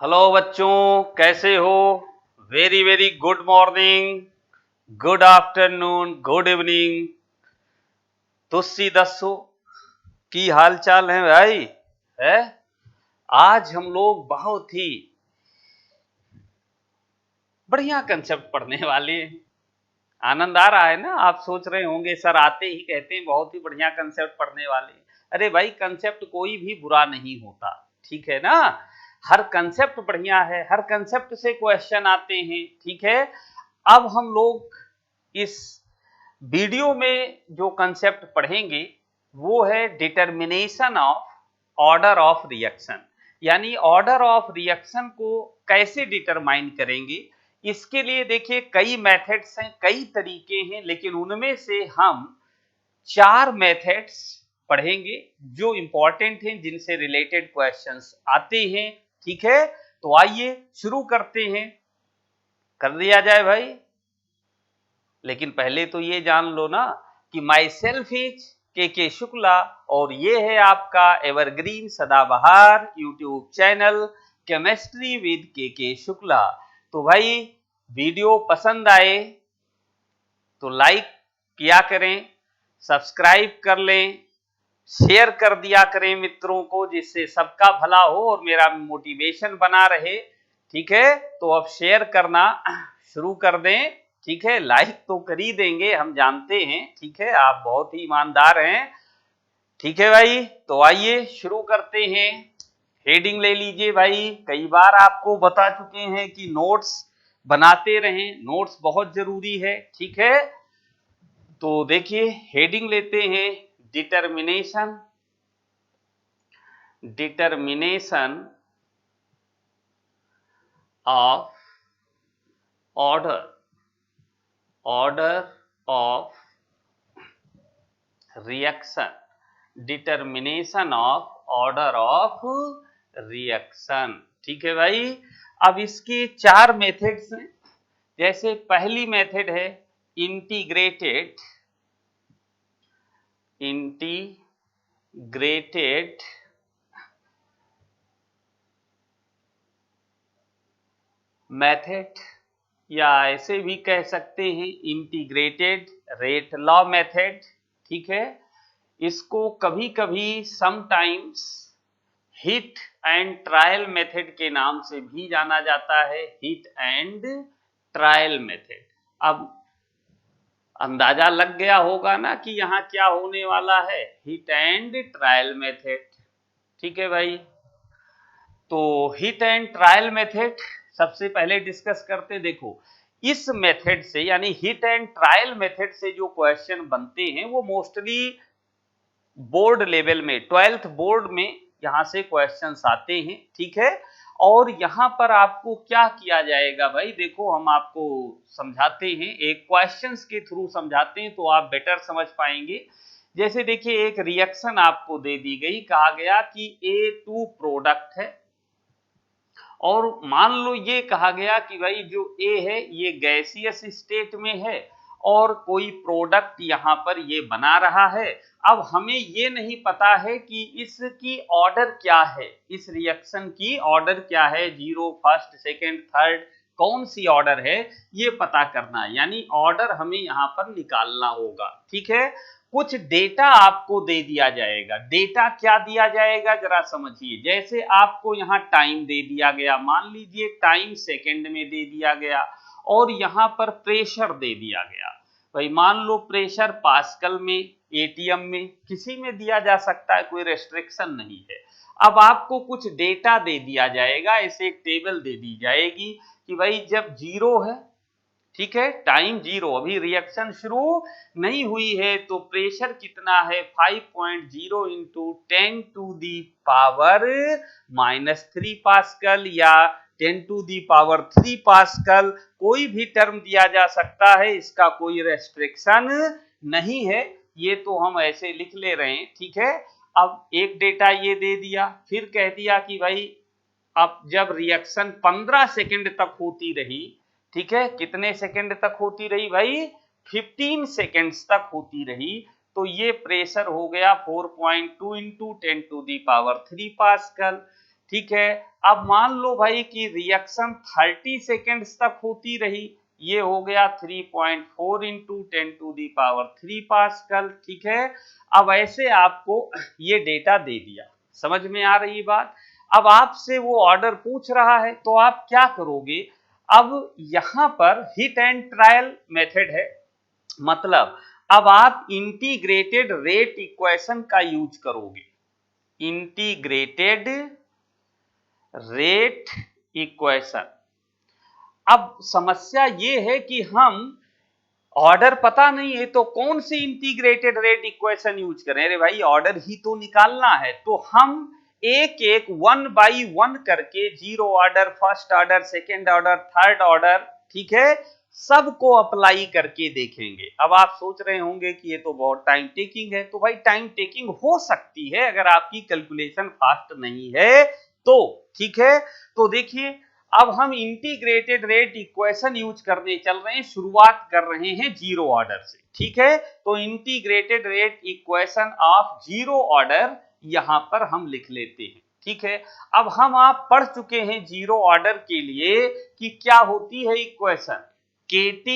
Hello बच्चों, कैसे हो? Very very good morning, good afternoon, good evening. तुसी दसो की हाल चाल है भाई? है आज हम लोग बहुत ही बढ़िया कंसेप्ट पढ़ने वाले हैं। आनंद आ रहा है ना? आप सोच रहे होंगे सर आते ही कहते हैं बहुत ही बढ़िया कंसेप्ट पढ़ने वाले हैं। अरे भाई, कंसेप्ट कोई भी बुरा नहीं होता, ठीक है ना? हर कंसेप्ट बढ़िया है, हर कंसेप्ट से क्वेश्चन आते हैं, ठीक है। अब हम लोग इस वीडियो में जो कंसेप्ट पढ़ेंगे वो है determination of order of reaction, यानी ऑर्डर ऑफ रिएक्शन को कैसे डिटरमाइन करेंगे। इसके लिए देखिए कई मेथड्स हैं, कई तरीके हैं, लेकिन उनमें से हम 4 मेथड्स पढ़ेंगे जो इंपॉर्टेंट हैं, जिनसे रिलेटेड क्वेश्चंस आते हैं, ठीक है। तो आइए शुरू करते हैं, कर दिया जाए भाई। लेकिन पहले तो ये जान लो ना कि माई सेल्फ इज के शुक्ला और ये है आपका एवरग्रीन सदाबहार यूट्यूब चैनल केमिस्ट्री विद के शुक्ला। तो भाई वीडियो पसंद आए तो लाइक किया करें, सब्सक्राइब कर लें, शेयर कर दिया करें मित्रों को, जिससे सबका भला हो और मेरा मोटिवेशन बना रहे, ठीक है। तो अब शेयर करना शुरू कर दें, ठीक है। लाइक तो कर ही देंगे, हम जानते हैं, ठीक है, आप बहुत ही ईमानदार हैं, ठीक है भाई। तो आइए शुरू करते हैं। हेडिंग ले लीजिए भाई, कई बार आपको बता चुके हैं कि नोट्स बनाते रहें, नोट्स बहुत जरूरी है, ठीक है। तो देखिए हेडिंग लेते हैं, determination of order of reaction, determination of order of reaction, ठीक है भाई। अब इसके 4 मेथड्स हैं। जैसे पहली मेथड है इंटीग्रेटेड मेथड, या ऐसे भी कह सकते हैं इंटीग्रेटेड रेट लॉ मेथड, ठीक है। इसको कभी कभी sometimes hit and trial method के नाम से भी जाना जाता है, हिट एंड ट्रायल मेथड। अब अंदाजा लग गया होगा ना कि यहाँ क्या होने वाला है, हिट एंड ट्रायल मेथड, ठीक है भाई। तो हिट एंड ट्रायल मेथड सबसे पहले डिस्कस करते। देखो इस मेथड से, यानी हिट एंड ट्रायल मेथड से जो क्वेश्चन बनते हैं वो मोस्टली बोर्ड लेवल में, 12th बोर्ड में यहां से क्वेश्चंस आते हैं, ठीक है। और यहां पर आपको क्या किया जाएगा भाई, देखो हम आपको समझाते हैं, एक क्वेश्चंस के थ्रू समझाते हैं तो आप बेटर समझ पाएंगे। जैसे देखिए एक रिएक्शन आपको दे दी गई, कहा गया कि A2 प्रोडक्ट है, और मान लो ये कहा गया कि भाई जो ए है ये गैसियस स्टेट में है और कोई प्रोडक्ट यहां पर ये बना रहा है। अब हमें ये नहीं पता है कि इसकी ऑर्डर क्या है, इस रिएक्शन की ऑर्डर क्या है, 0 फर्स्ट सेकंड थर्ड कौन सी ऑर्डर है, ये पता करना है, यानी ऑर्डर हमें यहां पर निकालना होगा, ठीक है। कुछ डेटा आपको दे दिया जाएगा। डेटा क्या दिया जाएगा जरा समझिए। जैसे आपको यहाँ टाइम दे दिया गया, मान लीजिए टाइम सेकंड में दे दिया गया, और यहाँ पर प्रेशर दे दिया गया। भाई मान लो प्रेशर पास्कल में, एटीएम में, किसी में दिया जा सकता है, कोई रेस्ट्रिक्शन नहीं है। अब आपको कुछ डेटा दे दिया जाएगा, ऐसे एक टेबल दे दी जाएगी कि भाई जब 0 है, ठीक है, टाइम 0, अभी रिएक्शन शुरू नहीं हुई है, तो प्रेशर कितना है 5.0 into 10 to the power -3 pascal या 10 टू दी पावर 3 पास्कल, कोई भी टर्म दिया जा सकता है, इसका कोई रेस्ट्रिक्शन नहीं है। ये तो हम ऐसे लिख ले रहे हैं, ठीक है। अब एक डेटा ये दे दिया, फिर कह दिया कि भाई अब जब रिएक्शन 15 सेकंड तक होती रही, ठीक है, कितने सेकंड तक होती रही भाई, 15 सेकंड्स तक होती रही, तो ये प्रेशर हो गया 4.2 into 10 to the power 3 pascal. ठीक है। अब मान लो भाई कि रिएक्शन 30 सेकेंड्स तक होती रही, ये हो गया 3.4 इंटू 10⁻³ पास्कल, ठीक है। अब ऐसे आपको ये डेटा दे दिया, समझ में आ रही बात। अब आपसे वो ऑर्डर पूछ रहा है तो आप क्या करोगे, अब यहां पर हिट एंड ट्रायल मेथड है, मतलब अब आप इंटीग्रेटेड रेट इक्वेशन का यूज करोगे, इंटीग्रेटेड रेट इक्वेशन। अब समस्या ये है कि हम ऑर्डर पता नहीं है तो कौन सी इंटीग्रेटेड रेट इक्वेशन यूज करें। अरे भाई ऑर्डर ही तो निकालना है, तो हम एक एक 1 बाई 1 करके zero order, first order, second order, third order, ठीक है, सबको अप्लाई करके देखेंगे। अब आप सोच रहे होंगे कि ये तो बहुत टाइम टेकिंग है, तो भाई टाइम टेकिंग हो सकती है अगर आपकी कैलकुलेशन फास्ट नहीं है तो, ठीक है। तो देखिए अब हम इंटीग्रेटेड रेट इक्वेशन यूज करने चल रहे हैं, शुरुआत कर रहे हैं जीरो ऑर्डर से, ठीक है। तो integrated rate equation of zero order यहां पर हम लिख लेते हैं, ठीक है। अब हम आप पढ़ चुके हैं जीरो ऑर्डर के लिए कि क्या होती है equation, KT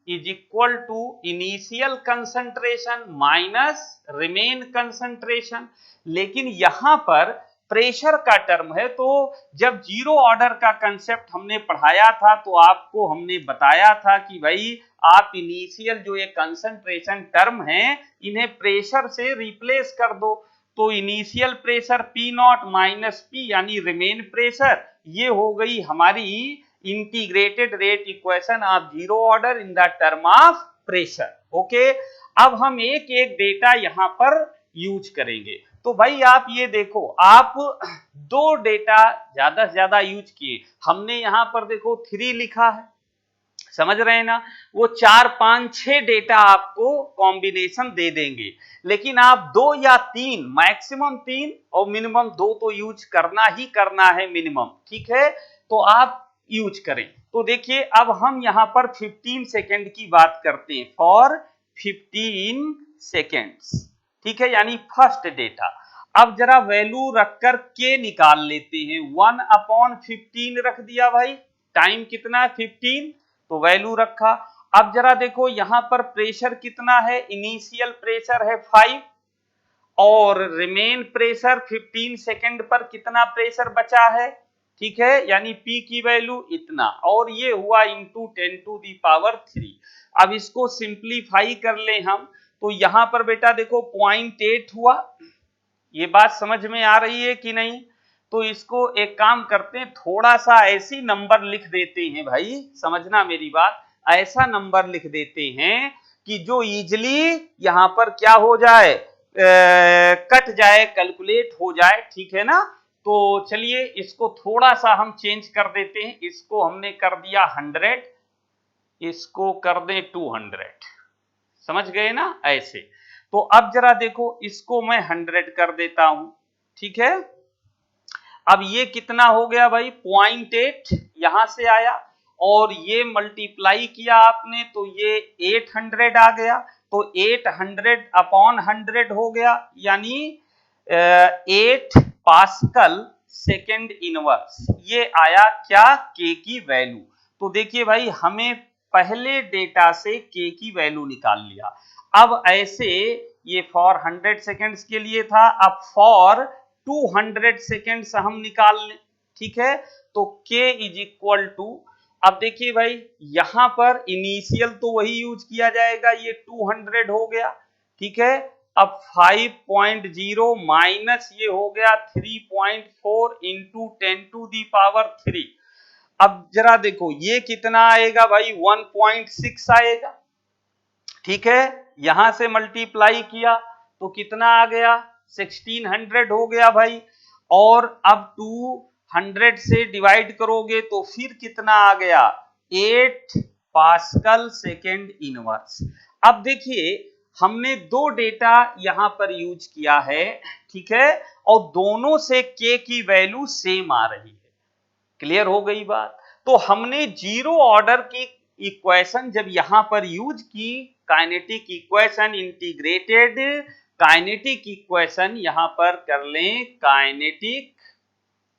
is equal to initial concentration minus remain concentration. लेकिन यहां पर प्रेशर का टर्म है, तो जब जीरो ऑर्डर का कंसेप्ट हमने पढ़ाया था तो आपको हमने बताया था कि भाई आप इनिशियल जो ये कंसंट्रेशन टर्म है इन्हें प्रेशर से रिप्लेस कर दो, तो initial pressure P not minus P यानी रिमेन प्रेशर, ये हो गई हमारी integrated rate equation of zero order in the term of pressure. Okay, अब हम एक एक डेटा यहां पर यूज करेंगे। तो भाई आप ये देखो, आप दो डेटा ज्यादा से ज्यादा यूज किए, हमने यहां पर देखो 3 लिखा है, समझ रहे हैं ना, वो 4 5 6 डेटा आपको कॉम्बिनेशन दे देंगे, लेकिन आप 2 या 3, मैक्सिमम 3 और मिनिमम 2 तो यूज करना ही करना है मिनिमम, ठीक है। तो आप यूज करें। तो देखिए अब हम यहां पर 15 सेकेंड की बात करते हैं, फॉर 15 सेकेंड्स, ठीक है, यानी फर्स्ट डेटा। अब जरा वैल्यू रखकर के निकाल लेते हैं, 1/15 रख दिया भाई, टाइम कितना है 15, तो वैल्यू रखा। अब जरा देखो यहां पर प्रेशर कितना है, इनिशियल प्रेशर है 5 और रिमेन प्रेशर 15 सेकेंड पर कितना प्रेशर बचा है, ठीक है, यानी P की वैल्यू इतना, और ये हुआ इंटू 10⁻³ अब इसको सिंप्लीफाई कर ले हम, तो यहां पर बेटा देखो 0.8 हुआ, ये बात समझ में आ रही है कि नहीं। तो इसको एक काम करते हैं, थोड़ा सा ऐसी नंबर लिख देते हैं भाई, समझना मेरी बात, ऐसा नंबर लिख देते हैं कि जो इजिली यहां पर क्या हो जाए, कट जाए, कैलकुलेट हो जाए, ठीक है ना। तो चलिए इसको थोड़ा सा हम चेंज कर देते हैं, इसको हमने कर दिया 100, इसको कर दें 200, समझ गए ना ऐसे। तो अब जरा देखो इसको मैं 100 कर देता हूं, ठीक है। अब ये कितना हो गया भाई, 0.8 यहां से आया और ये मल्टीप्लाई किया आपने तो ये 800 आ गया, तो 800 अपॉन 100 हो गया, यानी 8 पास्कल सेकेंड इनवर्स, ये आया क्या, के की वैल्यू। तो देखिए भाई हमें पहले डेटा से के की वैल्यू निकाल लिया। अब ऐसे ये फॉर 100 सेकेंड्स के लिए था, अब फॉर 200 सेकेंड्स हम निकाल लें, ठीक है। तो k इज इक्वल टू, अब देखिए भाई यहां पर इनिशियल तो वही यूज किया जाएगा, ये 200 हो गया, ठीक है। अब 5.0 माइनस ये हो गया 3.4 इंटू 10⁻³, अब जरा देखो ये कितना आएगा भाई, 1.6 आएगा, ठीक है। यहां से मल्टीप्लाई किया तो कितना आ गया, 1600 हो गया भाई, और अब 200 से डिवाइड करोगे तो फिर कितना आ गया, 8 पास्कल सेकेंड इनवर्स। अब देखिए हमने दो डेटा यहां पर यूज किया है, ठीक है, और दोनों से के की वैल्यू सेम आ रही है, क्लियर हो गई बात। तो हमने जीरो ऑर्डर की इक्वेशन जब यहां पर यूज की, kinetic equation, integrated kinetic equation, यहां पर कर लें काइनेटिक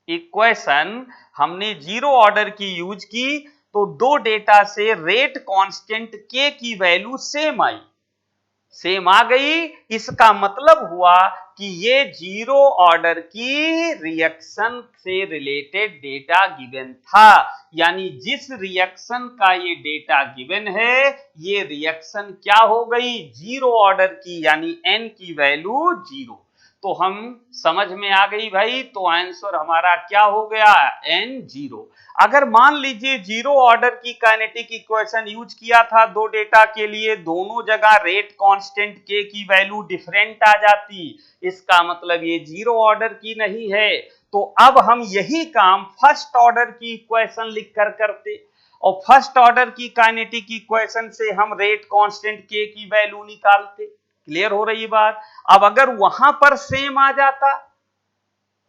इक्वेशन हमने जीरो ऑर्डर की यूज की तो दो डेटा से रेट कांस्टेंट के की वैल्यू सेम आ गई। इसका मतलब हुआ कि ये जीरो ऑर्डर की रिएक्शन से रिलेटेड डेटा गिवन था, यानी जिस रिएक्शन का ये डेटा गिवन है ये रिएक्शन क्या हो गई, जीरो ऑर्डर की, यानी n की वैल्यू जीरो। तो हम समझ में आ गई भाई, तो आंसर हमारा क्या हो गया, n जीरो। अगर मान लीजिए जीरो ऑर्डर की काइनेटिक इक्वेशन यूज किया था दो डेटा के लिए, दोनों जगह रेट कांस्टेंट k की वैल्यू डिफरेंट आ जाती, इसका मतलब ये जीरो ऑर्डर की नहीं है। तो अब हम यही काम फर्स्ट ऑर्डर की इक्वेशन लिखकर करते, और फर्स्ट ऑर्डर की काइनेटिक इक्वेशन से हम रेट कांस्टेंट k की वैल्यू निकालते। क्लियर हो रही बात। अब अगर वहां पर सेम आ जाता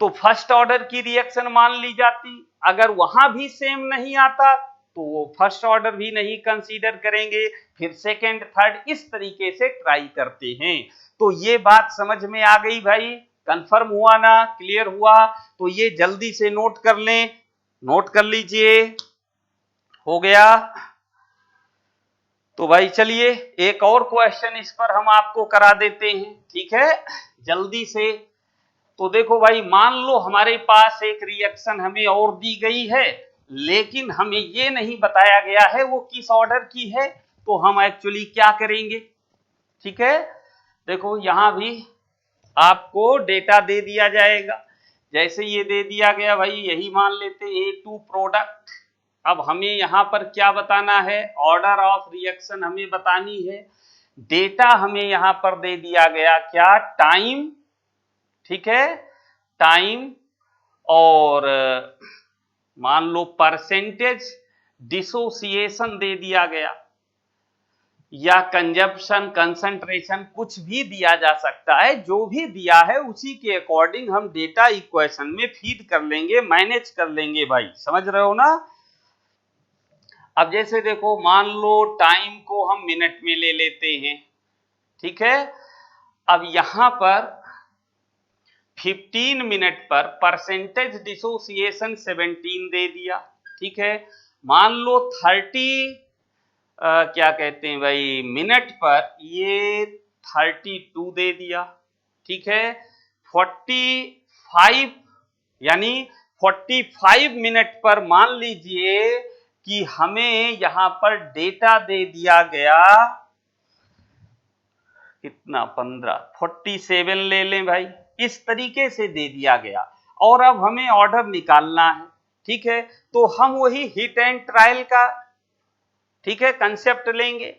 तो फर्स्ट ऑर्डर की रिएक्शन मान ली जाती, अगर वहां भी सेम नहीं आता तो वो फर्स्ट ऑर्डर भी नहीं कंसीडर करेंगे, फिर सेकंड थर्ड इस तरीके से ट्राई करते हैं। तो ये बात समझ में आ गई भाई, कंफर्म हुआ ना, क्लियर हुआ। तो ये जल्दी से नोट कर लें, नोट कर लीजिए, हो गया। तो भाई चलिए एक और क्वेश्चन इस पर हम आपको करा देते हैं, ठीक है, जल्दी से। तो देखो भाई, मान लो हमारे पास एक रिएक्शन हमें और दी गई है, लेकिन हमें ये नहीं बताया गया है वो किस ऑर्डर की है, तो हम एक्चुअली क्या करेंगे, ठीक है। देखो यहां भी आपको डेटा दे दिया जाएगा, जैसे ये दे दिया गया भाई, यही मान लेते A2 प्रोडक्ट। अब हमें यहां पर क्या बताना है, ऑर्डर ऑफ रिएक्शन हमें बतानी है। डेटा हमें यहां पर दे दिया गया क्या, टाइम, ठीक है, टाइम, और मान लो परसेंटेज डिसोसिएशन दे दिया गया, या कंजप्शन, कंसंट्रेशन, कुछ भी दिया जा सकता है। जो भी दिया है उसी के अकॉर्डिंग हम डेटा इक्वेशन में फीड कर लेंगे, मैनेज कर लेंगे भाई, समझ रहे हो ना। अब जैसे देखो, मान लो टाइम को हम मिनट में ले लेते हैं, ठीक है। अब यहां पर 15 मिनट पर परसेंटेज डिसोसिएशन 17 दे दिया, ठीक है। मान लो 30 क्या कहते हैं भाई, मिनट पर ये 32 दे दिया, ठीक है। 45 यानी 45 मिनट पर मान लीजिए कि हमें यहां पर डेटा दे दिया गया कितना, 47 ले लें भाई, इस तरीके से दे दिया गया। और अब हमें ऑर्डर निकालना है, ठीक है। तो हम वही हिट एंड ट्रायल का, ठीक है, कंसेप्ट लेंगे।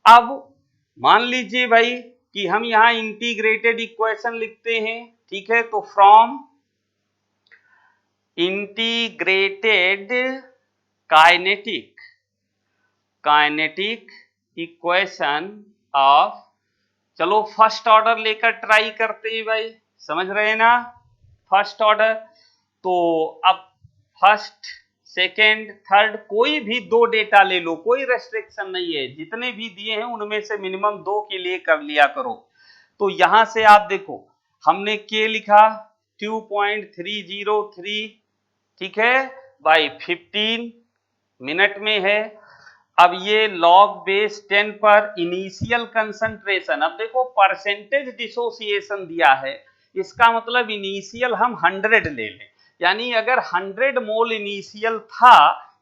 अब मान लीजिए भाई कि हम यहां इंटीग्रेटेड इक्वेशन लिखते हैं, ठीक है। तो from integrated kinetic equation of, चलो फर्स्ट ऑर्डर लेकर ट्राई करते हैं भाई, समझ रहे हैं ना, फर्स्ट ऑर्डर। तो अब फर्स्ट, सेकेंड, थर्ड, कोई भी दो डेटा ले लो, कोई रेस्ट्रिक्शन नहीं है, जितने भी दिए हैं उनमें से मिनिमम दो के लिए कर लिया करो। तो यहां से आप देखो, हमने के लिखा 2.303, ठीक है, बाई 15 मिनट में है। अब ये लॉग बेस 10 पर इनिशियल कंसंट्रेशन, अब देखो परसेंटेज डिसोसिएशन दिया है, इसका मतलब इनिशियल हम 100 ले लें, यानी अगर 100 मोल इनिशियल था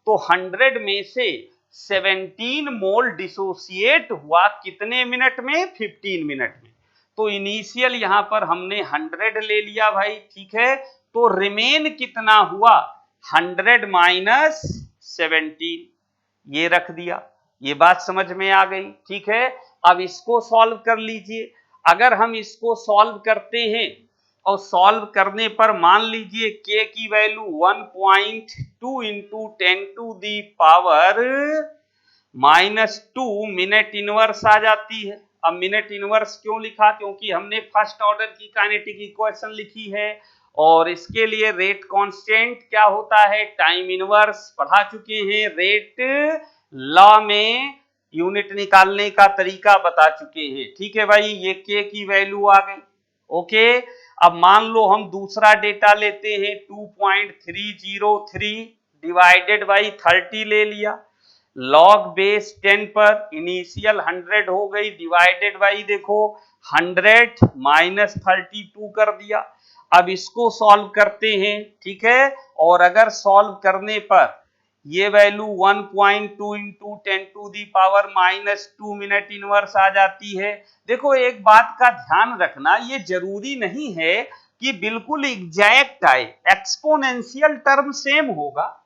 तो 100 में से 17 मोल डिसोसिएट हुआ कितने मिनट में, 15 मिनट में। तो इनिशियल यहां पर हमने 100 ले लिया भाई, ठीक है। तो रिमेन कितना हुआ, 100 माइनस 17, ये रख दिया। ये बात समझ में आ गई, ठीक है। अब इसको सॉल्व कर लीजिए। अगर हम इसको सॉल्व करते हैं और सॉल्व करने पर मान लीजिए k की value 1.2 into 10 to the power -2 minute inverse आ जाती है। अब मिनट इनवर्स क्यों लिखा, क्योंकि हमने फर्स्ट ऑर्डर की काइनेटिक इक्वेशन लिखी है, और इसके लिए रेट कांस्टेंट क्या होता है, टाइम इनवर्स, पढ़ा चुके हैं, रेट लॉ में यूनिट निकालने का तरीका बता चुके हैं, ठीक है भाई। ये के की वैल्यू आ गई, ओके। अब मान लो हम दूसरा डेटा लेते हैं 2.303 डिवाइडेड बाई 30 ले लिया, लॉग बेस 10 पर इनिशियल 100 हो गई, डिवाइडेड बाई देखो 100 माइनस 32 कर दिया। अब इसको सॉल्व करते हैं, ठीक है, और अगर सॉल्व करने पर ये value 1.2 into 10 to the power minus 2 minute inverse आ जाती है। देखो एक बात का ध्यान रखना, ये जरूरी नहीं है कि बिल्कुल एग्जैक्ट आए, एक्सपोनेंशियल टर्म सेम होगा,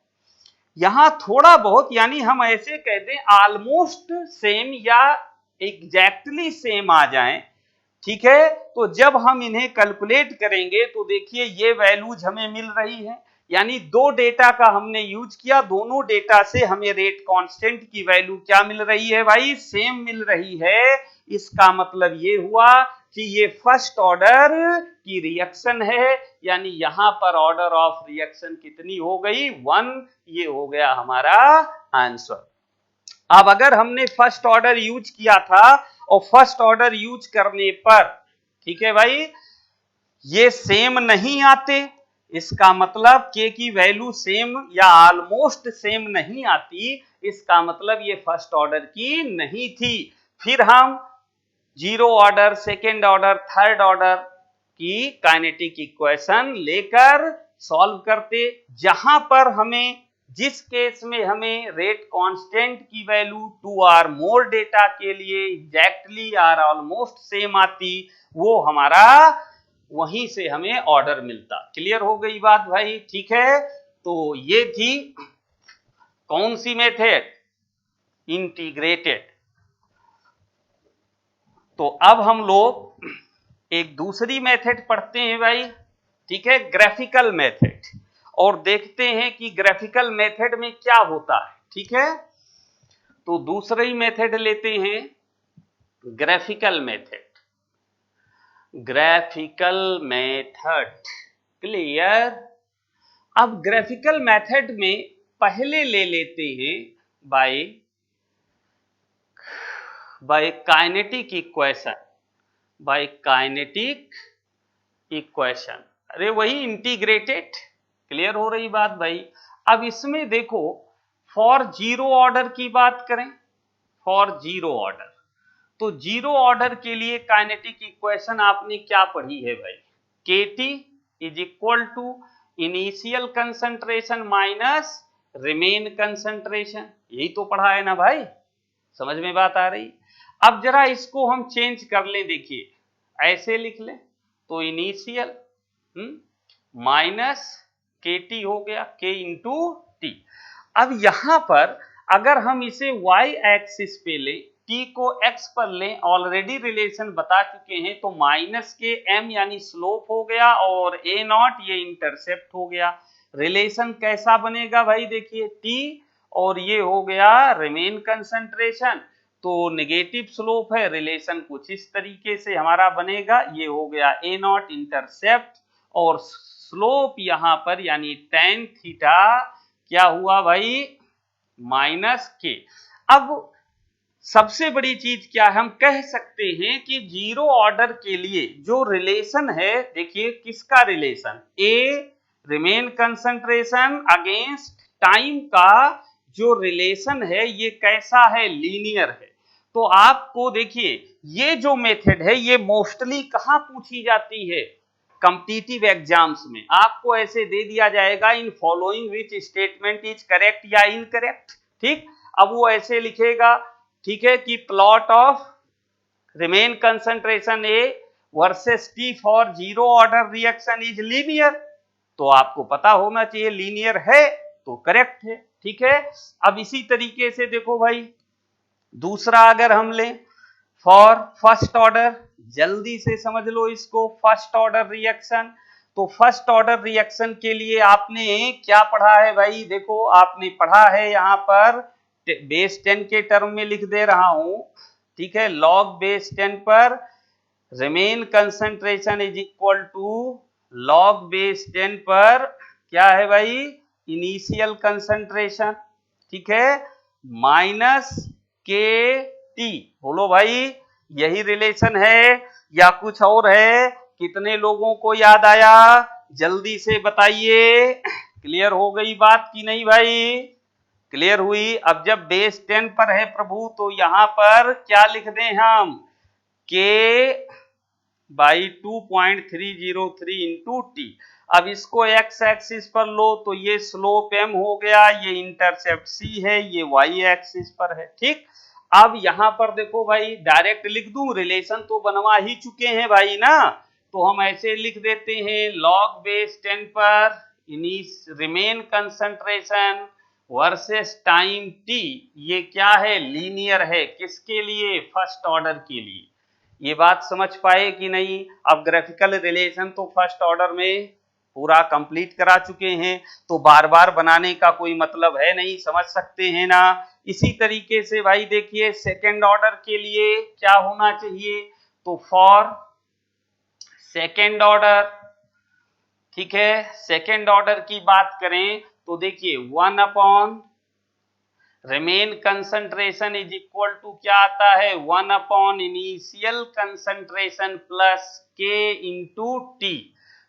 यहां थोड़ा बहुत, यानी हम ऐसे कह दें ऑलमोस्ट सेम या एग्जैक्टली सेम आ जाएं, ठीक है, तो जब हम इन्हें कैलकुलेट करेंगे तो देखिए ये वैल्यूज हमें मिल रही है, यानी दो डेटा का हमने यूज किया, दोनों डेटा से हमें रेट कांस्टेंट की वैल्यू क्या मिल रही है भाई, सेम मिल रही है। इसका मतलब ये हुआ कि ये फर्स्ट ऑर्डर की रिएक्शन है, यानी यहां पर ऑर्डर ऑफ रिएक्शन कितनी हो गई, 1, ये हो गया हमारा आंसर। अब अगर हमने फर्स्ट ऑर्डर यूज किया था और फर्स्ट ऑर्डर यूज करने पर, ठीक है भाई, ये सेम नहीं आते, इसका मतलब के की वैल्यू सेम या ऑलमोस्ट सेम नहीं आती, इसका मतलब ये फर्स्ट ऑर्डर की नहीं थी। फिर हम zero order, second order, third order की काइनेटिक इक्वेशन लेकर सॉल्व करते, जहां पर हमें, जिस केस में हमें रेट कांस्टेंट की वैल्यू 2 आर मोर डेटा के लिए एग्जैक्टली आर ऑलमोस्ट सेम आती, वो हमारा वहीं से हमें ऑर्डर मिलता। क्लियर हो गई बात भाई, ठीक है, तो ये थी कौन सी मेथड, इंटीग्रेटेड। तो अब हम लोग एक दूसरी मेथड पढ़ते हैं भाई, ठीक है, ग्राफिकल मेथड, और देखते हैं कि ग्राफिकल मेथड में क्या होता है, ठीक है। तो दूसरी मेथड लेते हैं graphical method, graphical method, clear. अब ग्राफिकल मेथड में पहले ले लेते हैं by kinetic equation, by kinetic equation, अरे वही इंटीग्रेटेड। क्लियर हो रही बात भाई। अब इसमें देखो, फॉर जीरो ऑर्डर की बात करें, फॉर जीरो ऑर्डर, तो जीरो ऑर्डर के लिए काइनेटिक इक्वेशन आपने क्या पढ़ी है भाई, KT is equal to initial concentration minus remain concentration, यही तो पढ़ा है ना भाई, समझ में बात आ रही। अब जरा इसको हम चेंज कर लें, देखिए ऐसे लिख लें, तो इनिशियल माइनस KT हो गया, K इंटू टी। अब यहां पर अगर हम इसे y एक्सिस पे लें, t को x पर लें, ऑलरेडी रिलेशन बता चुके हैं, तो माइनस के m यानी स्लोप हो गया, और a नॉट ये इंटरसेप्ट हो गया। रिलेशन कैसा बनेगा भाई, देखिए t और ये हो गया रिमेन कंसंट्रेशन, तो नेगेटिव स्लोप है, रिलेशन कुछ इस तरीके से हमारा बनेगा, ये हो गया a नॉट इंटरसेप्ट, और स्लोप यहां पर यानी tan थीटा क्या हुआ भाई, माइनस के। अब सबसे बड़ी चीज क्या है, हम कह सकते हैं कि जीरो ऑर्डर के लिए जो रिलेशन है, देखिए किसका रिलेशन, ए रिमेन कंसंट्रेशन अगेंस्ट टाइम का जो रिलेशन है, ये कैसा है, लीनियर है। तो आपको देखिए ये जो मेथड है, ये मोस्टली कहां पूछी जाती है, कॉम्पिटिटिव एग्जाम्स में आपको ऐसे दे दिया जाएगा, in following which statement is correct या इनकरेक्ट, ठीक। अब वो ऐसे लिखेगा, ठीक है, कि plot of remain concentration A versus T for zero order reaction is linear, तो आपको पता होना चाहिए लीनियर है तो करेक्ट है, ठीक है। अब इसी तरीके से देखो भाई, दूसरा अगर हम लें फॉर फर्स्ट ऑर्डर, जल्दी से समझ लो इसको, फर्स्ट ऑर्डर रिएक्शन, तो फर्स्ट ऑर्डर रिएक्शन के लिए आपने क्या पढ़ा है भाई, देखो आपने पढ़ा है यहां पर बेस 10 के टर्म में लिख दे रहा हूं, ठीक है, लॉग बेस 10 पर remain concentration is equal to log base 10 पर क्या है भाई, इनिशियल कंसंट्रेशन, ठीक है, माइनस के टी। बोलो भाई यही रिलेशन है या कुछ और है, कितने लोगों को याद आया? जल्दी से बताइए। क्लियर हो गई बात कि नहीं भाई? क्लियर हुई। अब जब बेस 10 पर है प्रभु तो यहां पर क्या लिख दें हम? के बाई 2.303 इंटू टी। अब इसको एक्स एक्सिस पर लो तो ये स्लोप एम हो गया, ये इंटरसेप्ट सी है, ये वाई एक्सिस पर है। ठीक, अब यहां पर देखो भाई, डायरेक्ट लिख दूं, रिलेशन तो बनवा ही चुके हैं भाई ना, तो हम ऐसे लिख देते हैं लॉग बेस 10 पर remain concentration versus time T, ये क्या है? लीनियर है। किसके लिए? फर्स्ट ऑर्डर के लिए। ये बात समझ पाए कि नहीं? अब ग्राफिकल रिलेशन तो फर्स्ट ऑर्डर में पूरा कंप्लीट करा चुके हैं, तो बार बार बनाने का कोई मतलब है नहीं, समझ सकते हैं ना? इसी तरीके से भाई देखिए सेकेंड ऑर्डर के लिए क्या होना चाहिए? तो फॉर सेकेंड ऑर्डर, ठीक है, सेकेंड ऑर्डर की बात करें तो देखिए 1 upon remain concentration is equal to क्या आता है? 1 upon initial concentration plus k into t.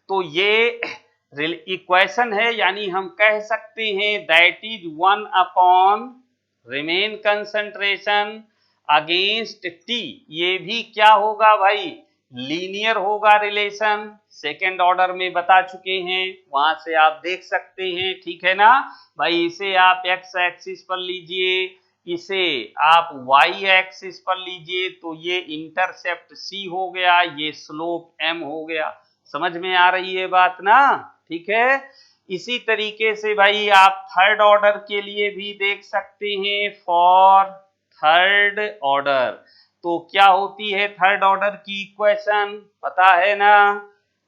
तो ये इक्वेशन है, यानी हम कह सकते हैं that is 1 upon remain concentration against t. ये भी क्या होगा भाई? लीनियर होगा रिलेशन। सेकेंड ऑर्डर में बता चुके हैं, वहां से आप देख सकते हैं, ठीक है ना भाई? इसे आप एक्स एक्सिस पर लीजिए, इसे आप वाई एक्सिस पर लीजिए, तो ये इंटरसेप्ट सी हो गया, ये स्लोप एम हो गया। समझ में आ रही है बात ना? ठीक है। इसी तरीके से भाई आप थर्ड ऑर्डर के लिए भी देख सकते हैं। फॉर थर्ड ऑर्डर तो क्या होती है थर्ड ऑर्डर की इक्वेशन? पता है ना?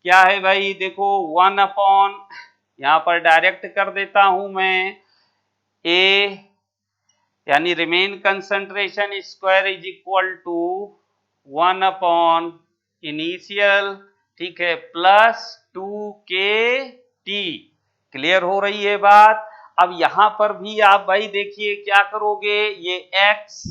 क्या है भाई? देखो 1 अपॉन, यहां पर डायरेक्ट कर देता हूं मैं, ए यानी remain concentration square is equal to 1 upon initial, ठीक है, प्लस 2 टी। क्लियर हो रही है बात? अब यहां पर भी आप भाई देखिए क्या करोगे, ये x,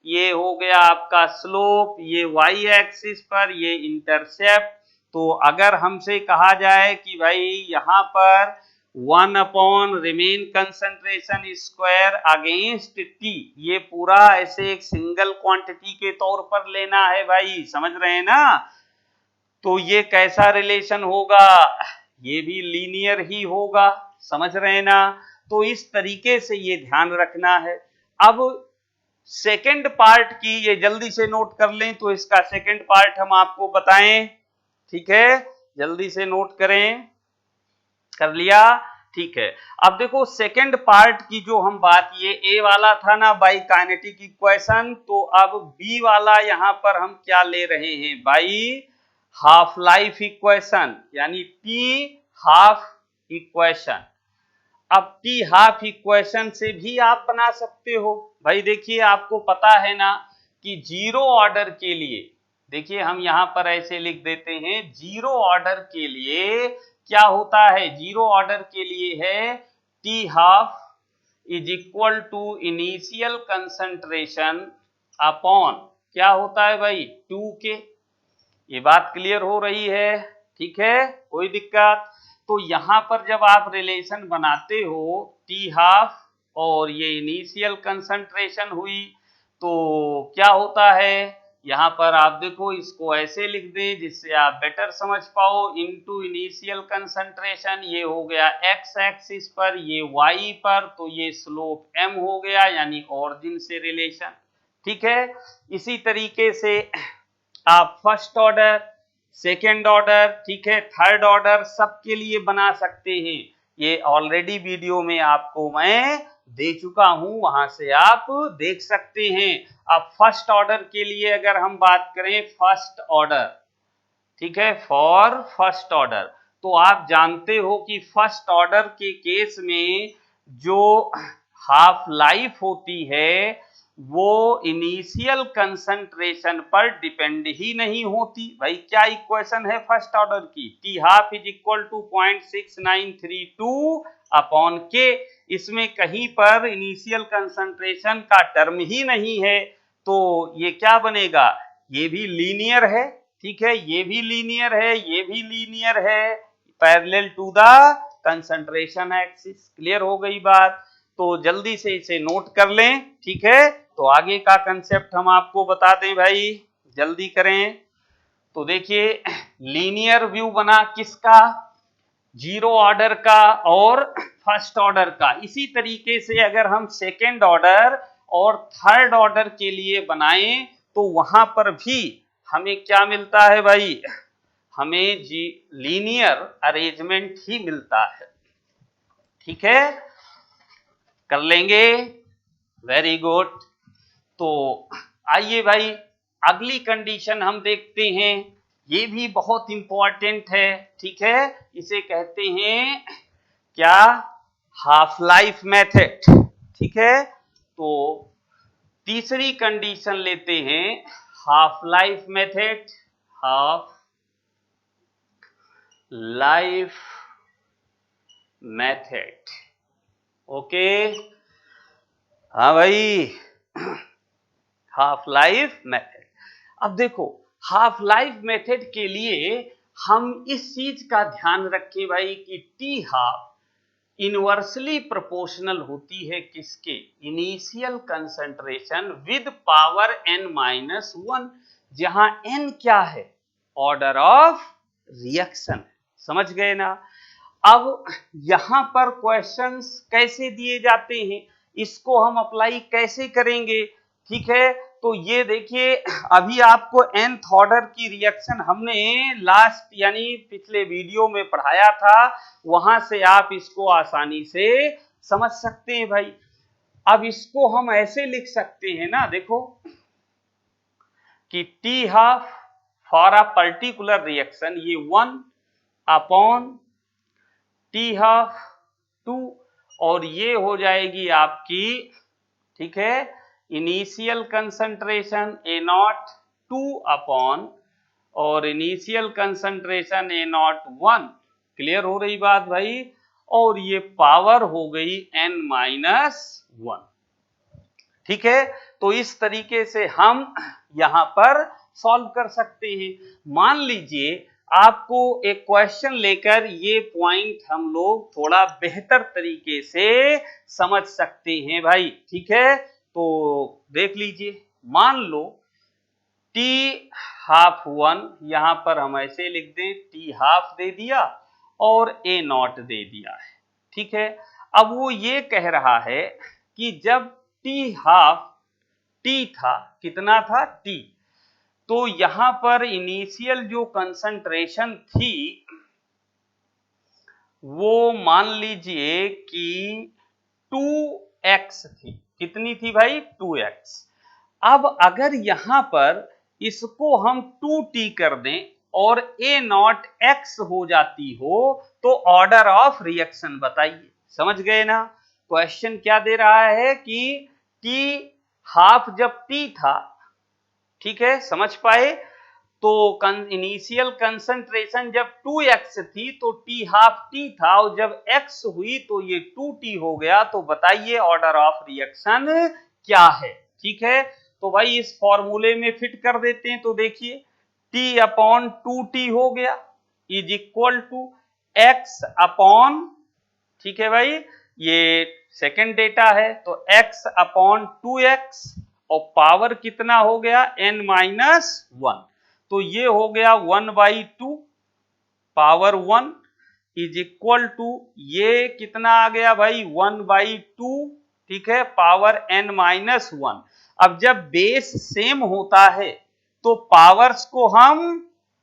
ये हो गया आपका स्लोप, ये y एक्सिस पर, ये इंटरसेप्ट। तो अगर हमसे कहा जाए कि भाई यहां पर 1 upon remain concentration square against t, ये पूरा ऐसे एक सिंगल क्वांटिटी के तौर पर लेना है भाई, समझ रहे हैं ना? तो ये कैसा रिलेशन होगा? ये भी लीनियर ही होगा, समझ रहे हैं ना? तो इस तरीके से ये ध्यान रखना है। अब सेकंड पार्ट की ये जल्दी से नोट कर लें, तो इसका सेकंड पार्ट हम आपको बताएं, ठीक है? जल्दी से नोट करें। कर लिया? ठीक है। अब देखो सेकंड पार्ट की जो हम बात, ये ए वाला था ना बाई काइनेटिक इक्वेशन, तो अब बी वाला यहां पर हम क्या ले रहे हैं? बाई हाफ लाइफ इक्वेशन, यानी टी हाफ इक्वेशन। अब टी हाफ इक्वेशन से भी आप बना सकते हो भाई। देखिए आपको पता है ना कि जीरो ऑर्डर के लिए, देखिए हम यहां पर ऐसे लिख देते हैं, जीरो ऑर्डर के लिए क्या होता है? जीरो ऑर्डर के लिए है t half is equal to initial concentration upon क्या होता है भाई? 2 के। ये बात क्लियर हो रही है? ठीक है, कोई दिक्कत? तो यहां पर जब आप रिलेशन बनाते हो टी हाफ और ये इनिशियल कंसंट्रेशन हुई, तो क्या होता है? यहां पर आप देखो, इसको ऐसे लिख दें जिससे आप बेटर समझ पाओ, इनटू इनिशियल कंसंट्रेशन, ये हो गया एक्स एक्सिस पर, ये वाई पर, तो ये स्लोप एम हो गया, यानी ऑरिजिन से रिलेशन। ठीक है। इसी तरीके से आप फर्स्ट ऑर्डर, सेकेंड ऑर्डर, ठीक है, थर्ड ऑर्डर सबके लिए बना सकते हैं। ये ऑलरेडी वीडियो में आपको मैं दे चुका हूं, वहां से आप देख सकते हैं। अब फर्स्ट ऑर्डर के लिए अगर हम बात करें, फर्स्ट ऑर्डर, ठीक है, फॉर फर्स्ट ऑर्डर, तो आप जानते हो कि फर्स्ट ऑर्डर के केस में जो हाफ लाइफ होती है वो इनिशियल कंसंट्रेशन पर डिपेंड ही नहीं होती भाई। क्या इक्वेशन है फर्स्ट ऑर्डर की? T half is equal to 0.6932 upon k. इसमें कहीं पर इनिशियल कंसंट्रेशन का टर्म ही नहीं है, तो ये क्या बनेगा? ये भी लीनियर है, ठीक है, ये भी लीनियर है, ये भी लीनियर है, parallel to the concentration axis. Clear हो गई बात? तो जल्दी से इसे नोट कर लें, ठीक है। तो आगे का कंसेप्ट हम आपको बता दें भाई, जल्दी करें। तो देखिए, लीनियर व्यू बना किसका? जीरो ऑर्डर का और फर्स्ट ऑर्डर का। इसी तरीके से अगर हम सेकेंड ऑर्डर और थर्ड ऑर्डर के लिए बनाएं तो वहां पर भी हमें क्या मिलता है भाई? हमें लीनियर अरेंजमेंट ही मिलता है, ठीक है। कर लेंगे, वेरी गुड। तो आइए भाई, अगली कंडीशन हम देखते हैं, ये भी बहुत इंपॉर्टेंट है, ठीक है। इसे कहते हैं क्या? हाफ लाइफ मेथड, ठीक है। तो तीसरी कंडीशन लेते हैं, half life method. Half life method, okay. हाँ भाई, हाफ लाइफ मेथड। अब देखो, हाफ लाइफ मेथड के लिए हम इस चीज का ध्यान रखें भाई कि टी हाफ इनवर्सली प्रोपोर्शनल होती है किसके? Initial concentration with power n-1, जहां n क्या है? Order of reaction. समझ गए ना? अब यहां पर क्वेश्चंस कैसे दिए जाते हैं, इसको हम अप्लाई कैसे करेंगे, ठीक है। तो ये देखिए, अभी आपको nth ऑर्डर की रिएक्शन हमने लास्ट यानी पिछले वीडियो में पढ़ाया था, वहां से आप इसको आसानी से समझ सकते हैं भाई। अब इसको हम ऐसे लिख सकते हैं ना, देखो कि T half for a particular reaction, ये 1 अपॉन टी हाफ 2, और ये हो जाएगी आपकी, ठीक है, इनिशियल कंसंट्रेशन A0 2 अपॉन और इनिशियल कंसंट्रेशन A0 1। क्लियर हो रही बात भाई? और ये पावर हो गई n-1, ठीक है। तो इस तरीके से हम यहां पर सॉल्व कर सकते हैं। मान लीजिए आपको एक क्वेश्चन लेकर ये पॉइंट हम लोग थोड़ा बेहतर तरीके से समझ सकते हैं भाई, ठीक है। तो देख लीजिए, मान लो टी हाफ 1, यहां पर हम ऐसे लिख दें, टी हाफ दे दिया और A0 दे दिया है, ठीक है। अब वो ये कह रहा है कि जब टी हाफ टी था, कितना था? टी। तो यहां पर इनिशियल जो कंसंट्रेशन थी वो मान लीजिए कि 2x थी। कितनी थी भाई? 2x। अब अगर यहां पर इसको हम 2t कर दें और A0 x हो जाती हो तो ऑर्डर ऑफ रिएक्शन बताइए। समझ गए ना? क्वेश्चन क्या दे रहा है कि t हाफ जब t था, ठीक है, समझ पाए? तो इनिशियल कंसंट्रेशन जब 2x थी तो t हाफ t था, और जब x हुई तो ये 2t हो गया। तो बताइए ऑर्डर ऑफ रिएक्शन क्या है, ठीक है। तो भाई इस फॉर्मूले में फिट कर देते हैं। तो देखिए, t अपॉन 2t हो गया is equal to x upon, ठीक है भाई, ये सेकेंड डेटा है, तो x अपॉन 2x, और पावर कितना हो गया? n-1। तो ये हो गया 1/2 पावर 1 इज इक्वल टू, ये कितना आ गया भाई? 1/2, ठीक है, पावर n-1। अब जब बेस सेम होता है तो पावर्स को हम,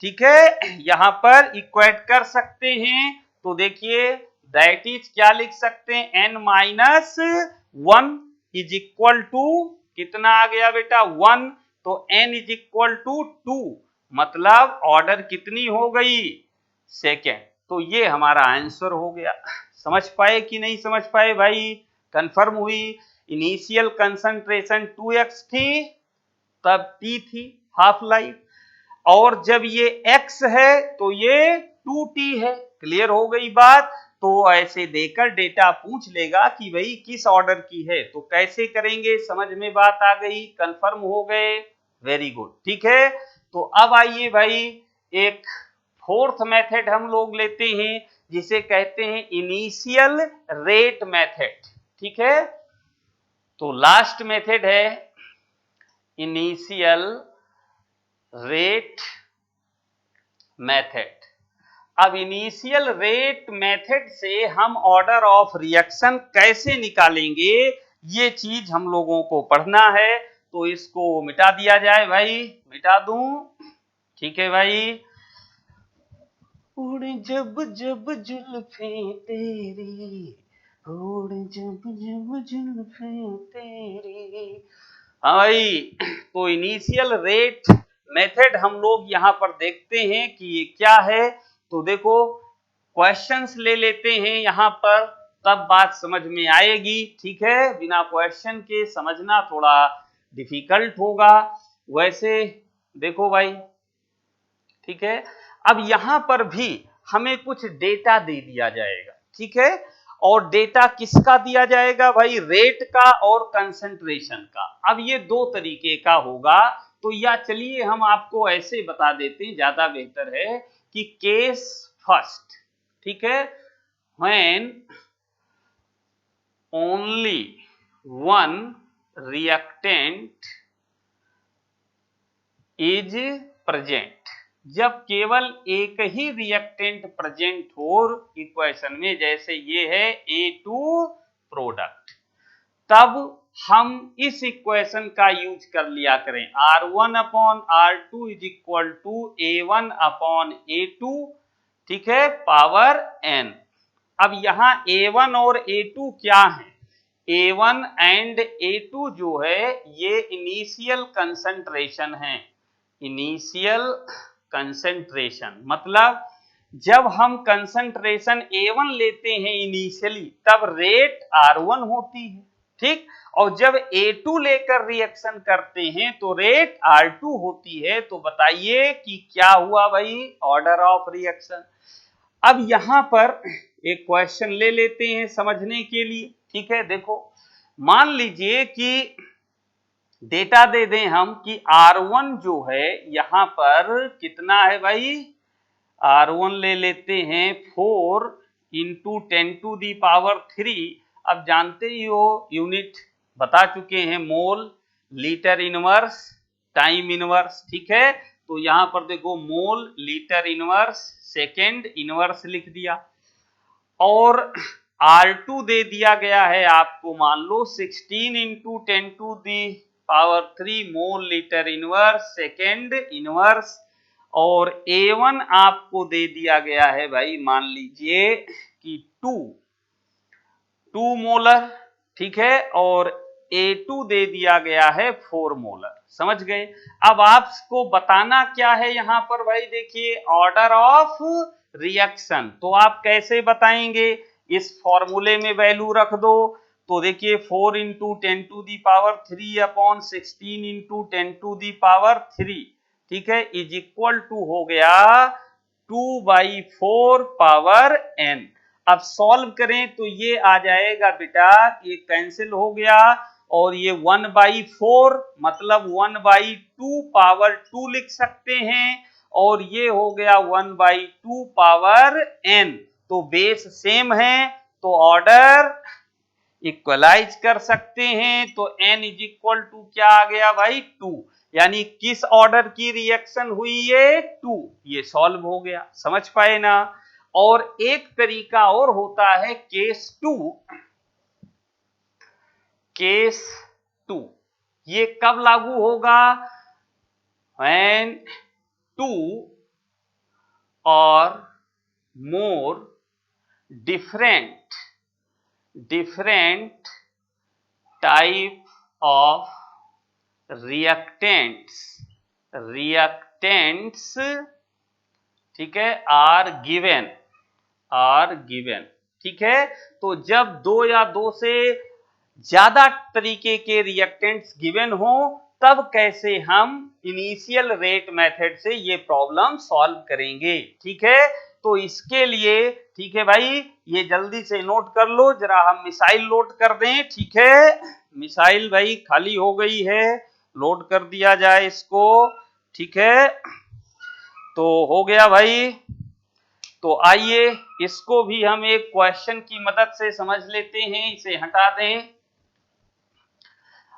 ठीक है, यहां पर इक्वेट कर सकते हैं। तो देखिए, दैट इज क्या लिख सकते हैं? n-1 इज इक्वल टू, कितना आ गया बेटा? 1। तो n इज इक्वल टू 2, मतलब ऑर्डर कितनी हो गई? सेकेंड। तो ये हमारा आंसर हो गया। समझ पाए कि नहीं समझ पाए भाई? कंफर्म हुई? इनिशियल कंसंट्रेशन 2x थी, तब t थी हाफ लाइफ, और जब ये x है तो ये 2t है। क्लियर हो गई बात? तो ऐसे देकर डेटा पूछ लेगा कि भाई किस ऑर्डर की है, तो कैसे करेंगे? समझ में बात आ गई? कंफर्म हो गए? वेरी गुड, ठीक है। तो अब आइए भाई एक फोर्थ मेथड हम लोग लेते हैं जिसे कहते हैं इनिशियल रेट मेथड। ठीक है, तो लास्ट मेथड है इनिशियल रेट मेथड। अब इनिशियल रेट मेथड से हम ऑर्डर ऑफ रिएक्शन कैसे निकालेंगे ये चीज हम लोगों को पढ़ना है। तो इसको मिटा दिया जाए भाई, मिटा दूं, ठीक है भाई। उड़ जब जब जुल्फें तेरी, उड़ जब जब जुल्फें तेरी। हाँ भाई, तो इनिशियल रेट मेथड हम लोग यहाँ पर देखते हैं कि ये क्या है। तो देखो क्वेश्चंस ले लेते हैं यहाँ पर, तब बात समझ में आएगी। ठीक है, बिना क्वेश्चन के समझना थोड़ा डिफिकल्ट होगा। वैसे देखो भाई, ठीक है, अब यहां पर भी हमें कुछ डेटा दे दिया जाएगा। ठीक है, और डेटा किसका दिया जाएगा भाई, रेट का और कंसंट्रेशन का। अब ये दो तरीके का होगा, तो या चलिए हम आपको ऐसे बता देते हैं, ज्यादा बेहतर है कि केस फर्स्ट। ठीक है, when only one reactant is present, जब केवल एक ही रिएक्टेंट प्रेजेंट हो इक्वेशन में, जैसे ये है A2 प्रोडक्ट, तब हम इस इक्वेशन का यूज कर लिया करें R1 upon R2 is equal to A1 upon A2, ठीक है, पावर n। अब यहां A1 और A2 क्या है, A1 एंड A2 जो है ये इनिशियल कंसंट्रेशन है। इनिशियल कंसंट्रेशन मतलब जब हम कंसंट्रेशन A1 लेते हैं इनिशियली, तब रेट R1 होती है। ठीक, और जब A2 लेकर रिएक्शन करते हैं तो रेट R2 होती है। तो बताइए कि क्या हुआ भाई, ऑर्डर ऑफ रिएक्शन। अब यहां पर एक क्वेश्चन ले लेते हैं समझने के लिए। ठीक है, देखो मान लीजिए कि डेटा दे दें हम कि R1 जो है यहां पर कितना है भाई, R1 ले लेते हैं 4 इंटू 10 टू दी पावर 3। अब जानते ही हो, यूनिट बता चुके हैं, मोल, लीटर इनवर्स, टाइम इनवर्स। ठीक है, तो यहां पर देखो मोल, लीटर इनवर्स, सेकेंड इनवर्स लिख दिया, और R2 दे दिया गया है आपको, मान लो 16 into 10 to the power 3 mole litre inverse second inverse, और A1 आपको दे दिया गया है भाई, मान लीजिए कि 2 मोलर। ठीक है, और A2 दे दिया गया है 4 मोलर। समझ गए। अब आपको बताना क्या है यहां पर भाई, देखिए ऑर्डर ऑफ रिएक्शन। तो आप कैसे बताएंगे, इस फॉर्मूले में वैल्यू रख दो। तो देखिए 4 into 10 to the power 3 upon 16 into 10 to the power 3, ठीक है, इज इक्वल टू हो गया 2/4 पावर n। अब सॉल्व करें तो ये आ जाएगा बेटा, ये कैंसिल हो गया, और ये 1/4 मतलब 1/2 पावर 2 लिख सकते हैं, और ये हो गया 1/2 पावर n। तो बेस सेम है, तो ऑर्डर इक्वलाइज कर सकते हैं। तो n इज इक्वल टू क्या आ गया भाई, 2। यानी किस ऑर्डर की रिएक्शन हुई, ये 2। ये सॉल्व हो गया, समझ पाए ना। और एक तरीका और होता है केस 2। केस 2 ये कब लागू होगा, when 2 or more different type of reactants, ठीक है, आर गिवन। ठीक है, तो जब दो या दो से ज्यादा तरीके के रिएक्टेंट्स गिवन हो, तब कैसे हम इनिशियल रेट मेथड से ये प्रॉब्लम सॉल्व करेंगे। ठीक है, तो इसके लिए, ठीक है भाई, ये जल्दी से नोट कर लो, जरा हम मिसाइल लोड कर दें। ठीक है, मिसाइल भाई खाली हो गई है, लोड कर दिया जाए इसको। ठीक है, तो हो गया भाई। तो आइए इसको भी हम एक क्वेश्चन की मदद से समझ लेते हैं, इसे हटा दें।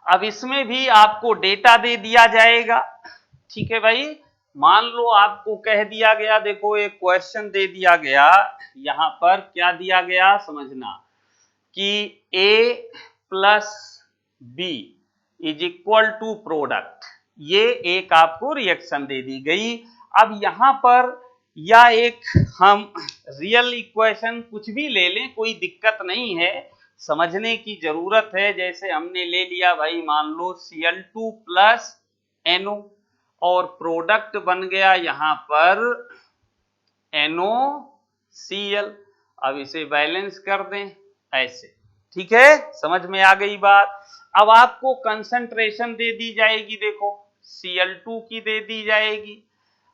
अब इसमें भी आपको डेटा दे दिया जाएगा, ठीक है भाई। मान लो आपको कह दिया गया, देखो एक क्वेश्चन दे दिया गया, यहां पर क्या दिया गया समझना, कि A plus B is equal to product, ये एक आपको रिएक्शन दे दी गई। अब यहां पर या एक हम रियल इक्वेशन कुछ भी ले लें, कोई दिक्कत नहीं है, समझने की जरूरत है। जैसे हमने ले लिया भाई, मान लो Cl2 प्लस NO और प्रोडक्ट बन गया यहां पर NOCl। अब इसे बैलेंस कर दें ऐसे, ठीक है, समझ में आ गई बात। अब आपको कंसंट्रेशन दे दी जाएगी, देखो Cl2 की दे दी जाएगी,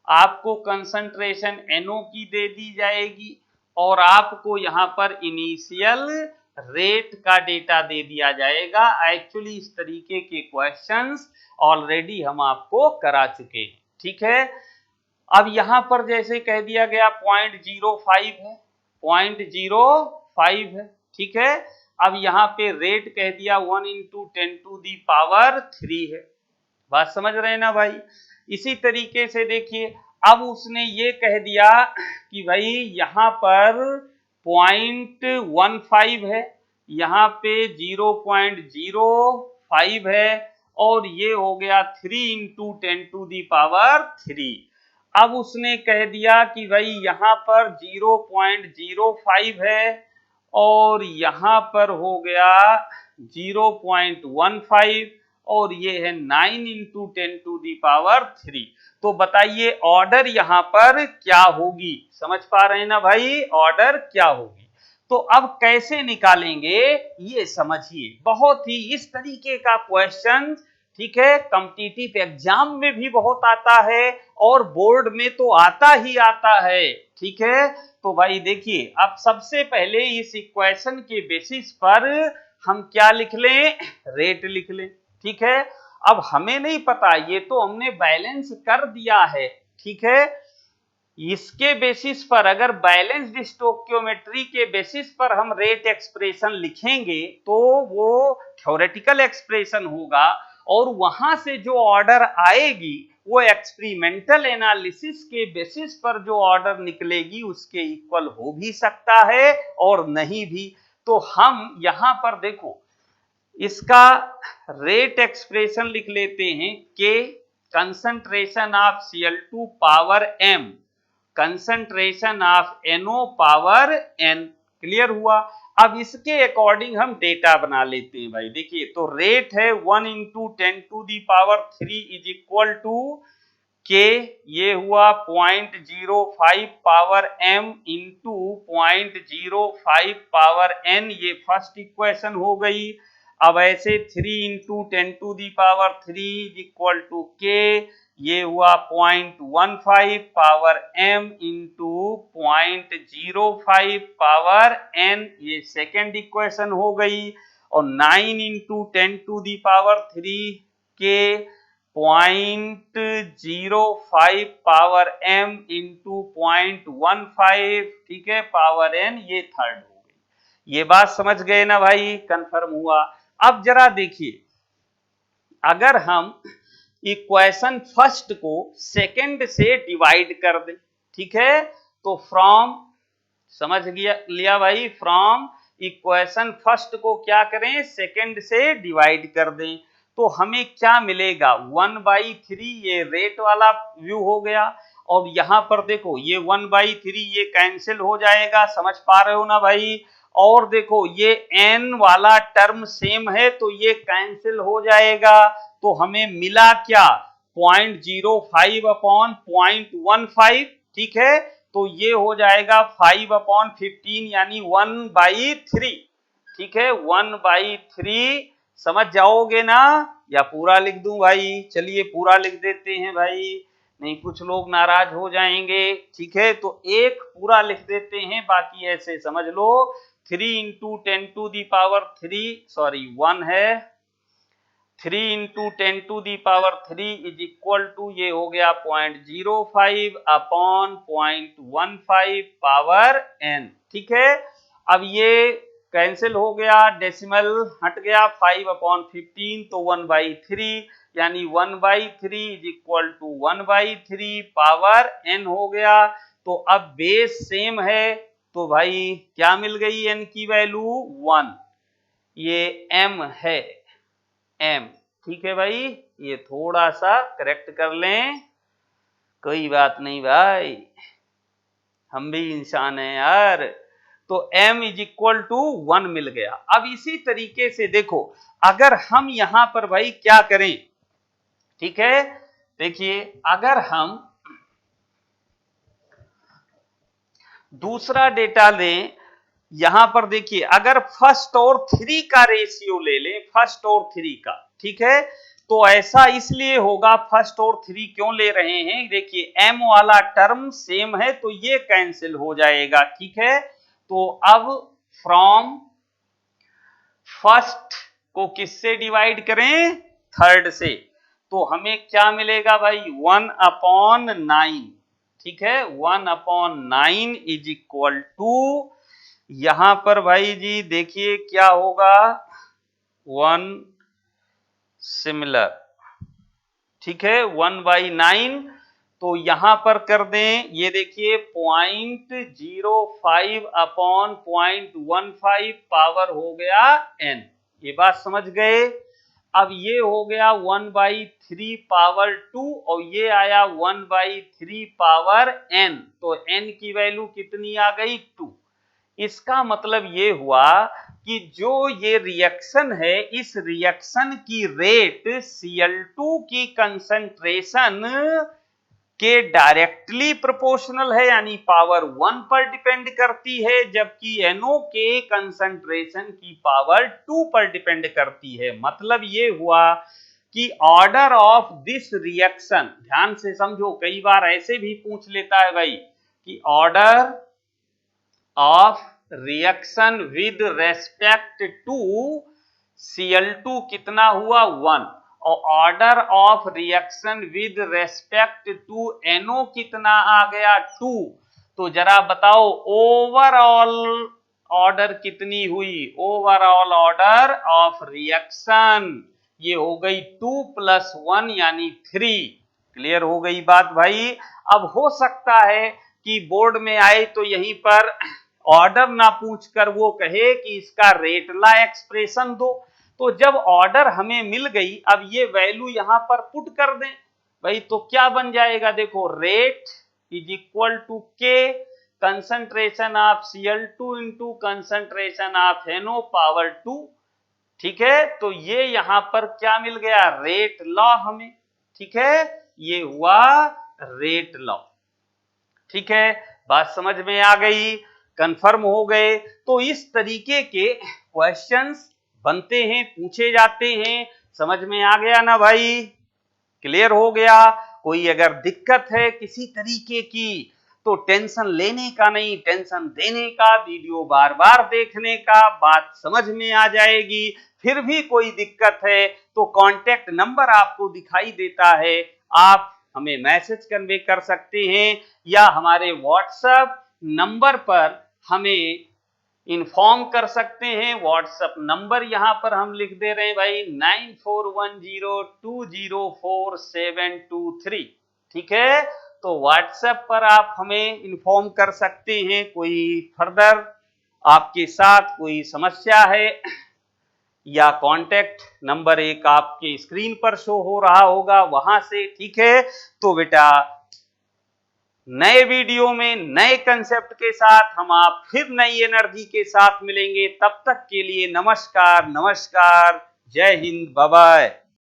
आपको कंसंट्रेशन NO की दे दी जाएगी, और आपको यहां पर इनिशियल रेट का डेटा दे दिया जाएगा। एक्चुअली इस तरीके के क्वेश्चंस ऑलरेडी हम आपको करा चुके हैं, ठीक है। अब यहां पर जैसे कह दिया गया 0.05 है, 0.05 है, ठीक है। अब यहां पे रेट कह दिया 1 × 10⁻³ है, बात समझ रहे हैं ना भाई। इसी तरीके से देखिए, अब उसने ये कह दिया कि भाई यहां पर 0.15 है, यहां पे 0.05 है, और ये हो गया 3 × 10⁻³। अब उसने कह दिया कि भाई यहां पर 0.05 है, और यहां पर हो गया 0.15, और ये है 9 × 10⁻³। तो बताइए ऑर्डर यहां पर क्या होगी, समझ पा रहे हैं ना भाई, ऑर्डर क्या होगी। तो अब कैसे निकालेंगे ये समझिए, बहुत ही इस तरीके का क्वेश्चन, ठीक है, कॉम्पिटिटिव एग्जाम में भी बहुत आता है और बोर्ड में तो आता ही आता है, ठीक है। तो भाई देखिए, अब सबसे पहले इस इक्वेशन के बेसिस पर हम क्या लिख लें, रेट लिख लें, ठीक है। अब हमें नहीं पता, ये तो हमने बैलेंस कर दिया है, ठीक है। इसके बेसिस पर अगर बैलेंस्ड स्टोइकियोमेट्री के बेसिस पर हम रेट एक्सप्रेशन लिखेंगे तो वो थ्योरेटिकल एक्सप्रेशन होगा, और वहां से जो ऑर्डर आएगी वो एक्सपेरिमेंटल एनालिसिस के बेसिस पर जो ऑर्डर निकलेगी उसके इक्वल हो भी सकता है और नहीं भी। तो हम यहां पर देखो इसका रेट एक्सप्रेशन लिख लेते हैं, के concentration of Cl2 power m, concentration of NO power n, clear हुआ। अब इसके अकॉर्डिंग हम डेटा बना लेते हैं भाई। देखिए, तो रेट है 1 × 10⁻³ इज इक्वल टू के, ये हुआ 0.05 power m into 0.05 power n, ये फर्स्ट इक्वेशन हो गई। अब ऐसे 3 × 10⁻³ इज इक्वल टू के, ये हुआ 0.15 power m into 0.05 power n, ये सेकेंड इक्वेशन हो गई। और 9 × 10⁻³ के 0.05 पावर m इंटू 0.15, ठीक है, पावर n, ये थर्ड हो गई। ये बात समझ गए ना भाई, कंफर्म हुआ। अब जरा देखिए, अगर हम इक्वेशन फर्स्ट को सेकंड से डिवाइड कर दें, ठीक है, तो फ्रॉम, समझ लिया भाई, फ्रॉम इक्वेशन फर्स्ट को क्या करें, सेकंड से डिवाइड कर दें, तो हमें क्या मिलेगा 1/3, ये रेट वाला व्यू हो गया। और यहां पर देखो ये 1/3 ये कैंसिल हो जाएगा, समझ पा रहे हो ना भाई। और देखो ये n वाला टर्म सेम है तो ये कैंसिल हो जाएगा, तो हमें मिला क्या 0.05 अपॉन 0.15, ठीक है, तो ये हो जाएगा 5/15 यानी 1/3, ठीक है, 1/3। समझ जाओगे ना, या पूरा लिख दूं भाई, चलिए पूरा लिख देते हैं भाई, नहीं कुछ लोग नाराज हो जाएंगे, ठीक है। तो एक पूरा लिख देते हैं, बाकी ऐसे समझ लो। 3 × 10⁻³ सॉरी 1 है, 3 इंटू 10⁻³ इज इक्वल टू ये हो गया 0.05 अपॉन 0.15 पावर n। ठीक है, अब ये कैंसिल हो गया, डेसिमल हट गया, 5/15 तो 1/3 यानी 1/3 is equal to 1/3 power n हो गया। तो अब बेस सेम है तो भाई क्या मिल गई n की वैल्यू 1, ये m है m। ठीक है भाई, ये थोड़ा सा करेक्ट कर लें, कोई बात नहीं भाई, हम भी इंसान हैं यार। तो m इज इक्वल टू 1 मिल गया। अब इसी तरीके से देखो, अगर हम यहां पर भाई क्या करें, ठीक है, देखिए अगर हम दूसरा डेटा लें, यहां पर देखिए अगर फर्स्ट और 3 का रेशियो ले लें, फर्स्ट और 3 का, ठीक है, तो ऐसा इसलिए होगा, फर्स्ट और 3 क्यों ले रहे हैं, देखिए m वाला टर्म सेम है तो ये कैंसिल हो जाएगा। ठीक है, तो अब फ्रॉम फर्स्ट को किससे डिवाइड करें, थर्ड से, तो हमें क्या मिलेगा भाई 1/9। ठीक है, 1/9 इज इक्वल टू, यहां पर भाई जी देखिए क्या होगा 1 सिमिलर, ठीक है 1/9, तो यहां पर कर दें, ये देखिए 0.05/0.15 पावर हो गया n। ये बात समझ गए। अब ये हो गया 1/3 पावर 2 और ये आया 1/3 पावर n, तो n की वैल्यू कितनी आ गई 2। इसका मतलब ये हुआ कि जो ये रिएक्शन है, इस रिएक्शन की रेट Cl2 की कंसंट्रेशन के डायरेक्टली प्रोपोर्शनल है, यानी पावर 1 पर डिपेंड करती है, जबकि NO के कंसंट्रेशन की पावर 2 पर डिपेंड करती है। मतलब ये हुआ कि ऑर्डर ऑफ दिस रिएक्शन, ध्यान से समझो, कई बार ऐसे भी पूछ लेता है भाई कि order of reaction with respect to Cl2 कितना हुआ 1, और order of reaction with respect to NO कितना आ गया 2। तो जरा बताओ ओवरऑल ऑर्डर कितनी हुई, ओवरऑल ऑर्डर ऑफ रिएक्शन ये हो गई 2 + 1 यानी 3। क्लियर हो गई बात भाई। अब हो सकता है कि बोर्ड में आए तो यहीं पर ऑर्डर ना पूछकर वो कहे कि इसका रेट ला एक्सप्रेशन दो, तो जब ऑर्डर हमें मिल गई, अब ये वैल्यू यहां पर पुट कर दें भाई, तो क्या बन जाएगा, देखो रेट इज इक्वल टू के concentration of Cl2 into concentration of NO power 2। ठीक है, तो ये यहां पर क्या मिल गया, रेट लॉ हमें। ठीक है, ये हुआ रेट लॉ। ठीक है, बात समझ में आ गई, कंफर्म हो गए। तो इस तरीके के क्वेश्चंस बनते हैं, पूछे जाते हैं, समझ में आ गया ना भाई, क्लियर हो गया। कोई अगर दिक्कत है किसी तरीके की तो टेंशन लेने का नहीं, टेंशन देने का, वीडियो बार बार देखने का, बात समझ में आ जाएगी। फिर भी कोई दिक्कत है तो कांटेक्ट नंबर आपको दिखाई देता है, आप हमें मैसेज कन्वे कर सकते हैं या हमारे व्हाट्सएप नंबर पर हमें इन्फॉर्म कर सकते हैं। व्हाट्सएप नंबर यहां पर हम लिख दे रहे हैं भाई 9410204723। ठीक है, तो व्हाट्सएप पर आप हमें इन्फॉर्म कर सकते हैं, कोई फर्दर आपके साथ कोई समस्या है, या कांटेक्ट नंबर एक आपके स्क्रीन पर शो हो रहा होगा वहां से। ठीक है, तो बेटा नए वीडियो में नए कंसेप्ट के साथ हम आप फिर नई एनर्जी के साथ मिलेंगे। तब तक के लिए नमस्कार, नमस्कार, जय हिंद, बाय बाय।